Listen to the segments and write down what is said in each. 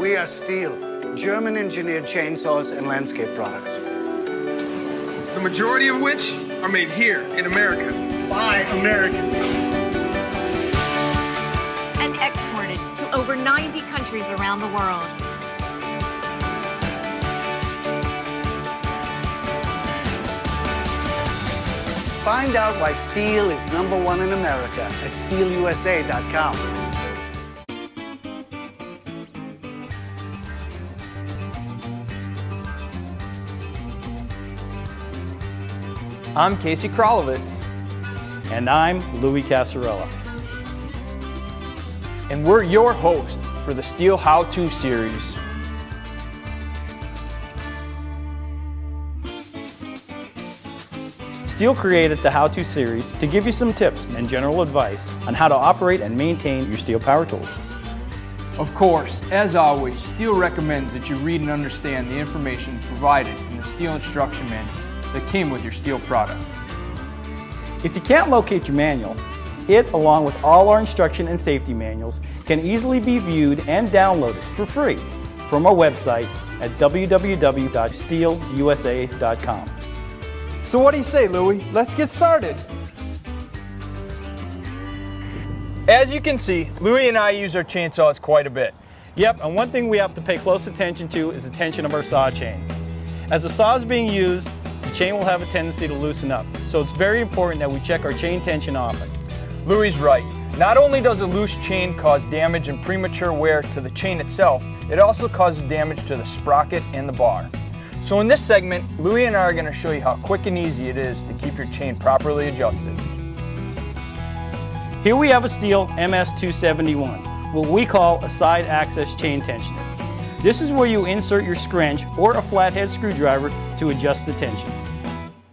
We are STIHL, German-engineered chainsaws and landscape products. The majority of which are made here in America. By Americans. And exported to over 90 countries around the world. Find out why STIHL is #1 in America at STIHLUSA.com. I'm Casey Kralovitz. And I'm Louis Casarella. And we're your host for the STIHL How-To series. STIHL created the How-To series to give you some tips and general advice on how to operate and maintain your STIHL power tools. Of course, as always, STIHL recommends that you read and understand the information provided in the STIHL instruction manual that came with your STIHL product. If you can't locate your manual, it, along with all our instruction and safety manuals, can easily be viewed and downloaded for free from our website at www.stihlusa.com. So what do you say, Louis? Let's get started. As you can see, Louis and I use our chainsaws quite a bit. Yep, and one thing we have to pay close attention to is the tension of our saw chain. As the saw is being used, the chain will have a tendency to loosen up, so it's very important that we check our chain tension often. Louis is right. Not only does a loose chain cause damage and premature wear to the chain itself, it also causes damage to the sprocket and the bar. So in this segment, Louis and I are going to show you how quick and easy it is to keep your chain properly adjusted. Here we have a STIHL MS271, what we call a side access chain tensioner. This is where you insert your scrunch or a flathead screwdriver to adjust the tension.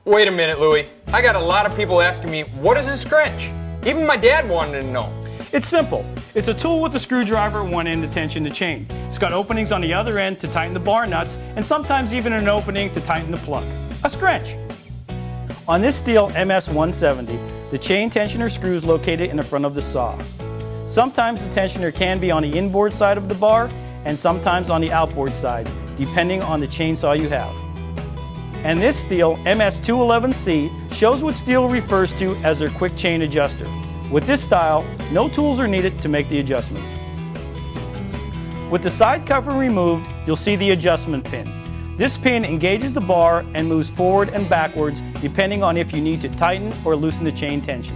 Wait a minute, Louis. I got a lot of people asking me, what is a scrunch? Even my dad wanted to know. It's simple. It's a tool with a screwdriver at one end to tension the chain. It's got openings on the other end to tighten the bar nuts, and sometimes even an opening to tighten the plug. A scrunch. On this STIHL MS170, the chain tensioner screw is located in the front of the saw. Sometimes the tensioner can be on the inboard side of the bar, and sometimes on the outboard side, depending on the chainsaw you have. And this STIHL MS211C shows what STIHL refers to as their quick chain adjuster. With this style, no tools are needed to make the adjustments. With the side cover removed, you'll see the adjustment pin. This pin engages the bar and moves forward and backwards depending on if you need to tighten or loosen the chain tension.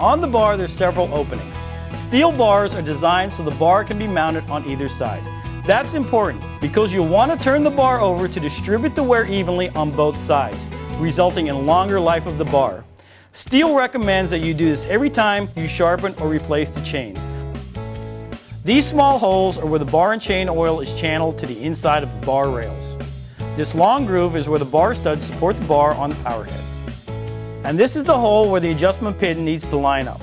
On the bar, there's several openings. STIHL bars are designed so the bar can be mounted on either side. That's important because you'll want to turn the bar over to distribute the wear evenly on both sides, resulting in longer life of the bar. STIHL recommends that you do this every time you sharpen or replace the chain. These small holes are where the bar and chain oil is channeled to the inside of the bar rails. This long groove is where the bar studs support the bar on the power head. And this is the hole where the adjustment pin needs to line up.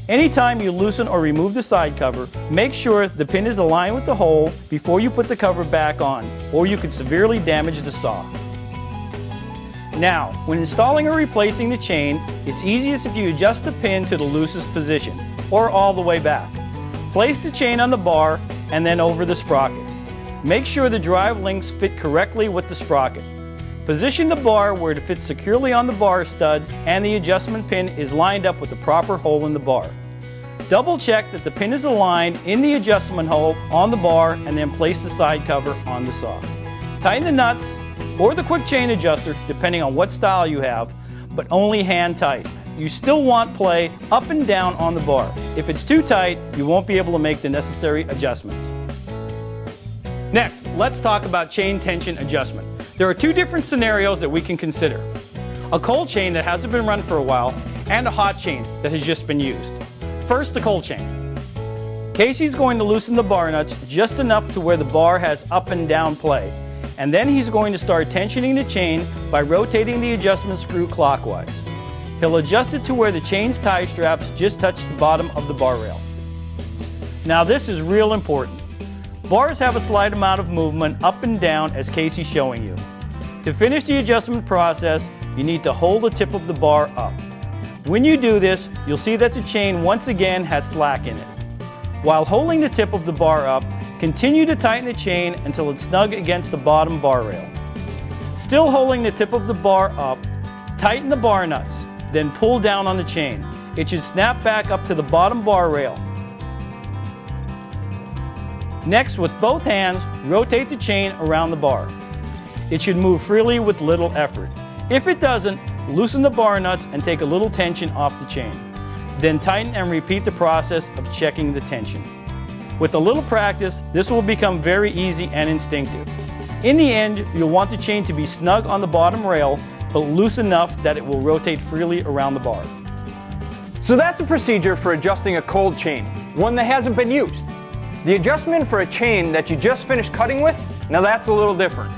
Anytime you loosen or remove the side cover, make sure the pin is aligned with the hole before you put the cover back on, or you could severely damage the saw. Now, when installing or replacing the chain, it's easiest if you adjust the pin to the loosest position, or all the way back. Place the chain on the bar and then over the sprocket. Make sure the drive links fit correctly with the sprocket. Position the bar where it fits securely on the bar studs and the adjustment pin is lined up with the proper hole in the bar. Double check that the pin is aligned in the adjustment hole on the bar and then place the side cover on the saw. Tighten the nuts or the quick chain adjuster depending on what style you have, but only hand tight. You still want play up and down on the bar. If it's too tight, you won't be able to make the necessary adjustments. Next, let's talk about chain tension adjustment. There are two different scenarios that we can consider. A cold chain that hasn't been run for a while and a hot chain that has just been used. First, the cold chain. Casey's going to loosen the bar nuts just enough to where the bar has up and down play. And then he's going to start tensioning the chain by rotating the adjustment screw clockwise. He'll adjust it to where the chain's tie straps just touch the bottom of the bar rail. Now this is real important. Bars have a slight amount of movement up and down as Casey's showing you. To finish the adjustment process, you need to hold the tip of the bar up. When you do this, you'll see that the chain once again has slack in it. While holding the tip of the bar up, Continue to tighten the chain until it's snug against the bottom bar rail. Still holding the tip of the bar up, tighten the bar nuts, then pull down on the chain. It should snap back up to the bottom bar rail. Next, with both hands, rotate the chain around the bar. It should move freely with little effort. If it doesn't, loosen the bar nuts and take a little tension off the chain. Then tighten and repeat the process of checking the tension. With a little practice, this will become very easy and instinctive. In the end, you'll want the chain to be snug on the bottom rail, but loose enough that it will rotate freely around the bar. So that's a procedure for adjusting a cold chain, one that hasn't been used. The adjustment for a chain that you just finished cutting with, now that's a little different.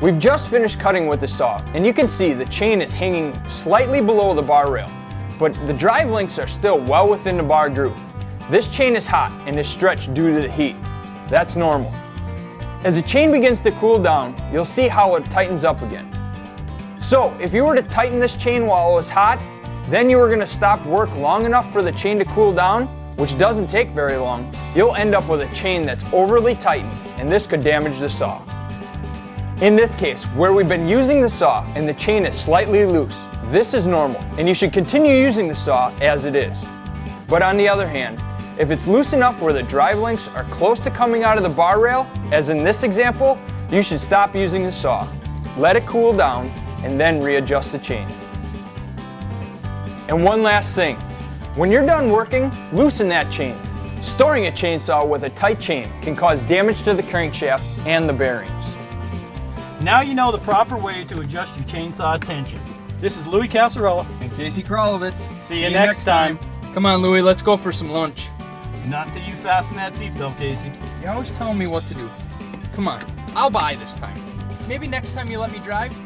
We've just finished cutting with the saw, and you can see the chain is hanging slightly below the bar rail, but the drive links are still well within the bar groove. This chain is hot and is stretched due to the heat. That's normal. As the chain begins to cool down, you'll see how it tightens up again. So if you were to tighten this chain while it was hot, then you were going to stop work long enough for the chain to cool down, which doesn't take very long, you'll end up with a chain that's overly tightened, and this could damage the saw. In this case, where we've been using the saw and the chain is slightly loose, this is normal, and you should continue using the saw as it is. But on the other hand, if it's loose enough where the drive links are close to coming out of the bar rail, as in this example, you should stop using the saw. Let it cool down, and then readjust the chain. And one last thing, when you're done working, loosen that chain. Storing a chainsaw with a tight chain can cause damage to the crankshaft and the bearings. Now you know the proper way to adjust your chainsaw tension. This is Louis Casarella. And Casey Kralovitz. See you next time. Come on, Louis, let's go for some lunch. Not until you fasten that seatbelt, Casey. You're always telling me what to do. Come on, I'll buy this time. Maybe next time you let me drive,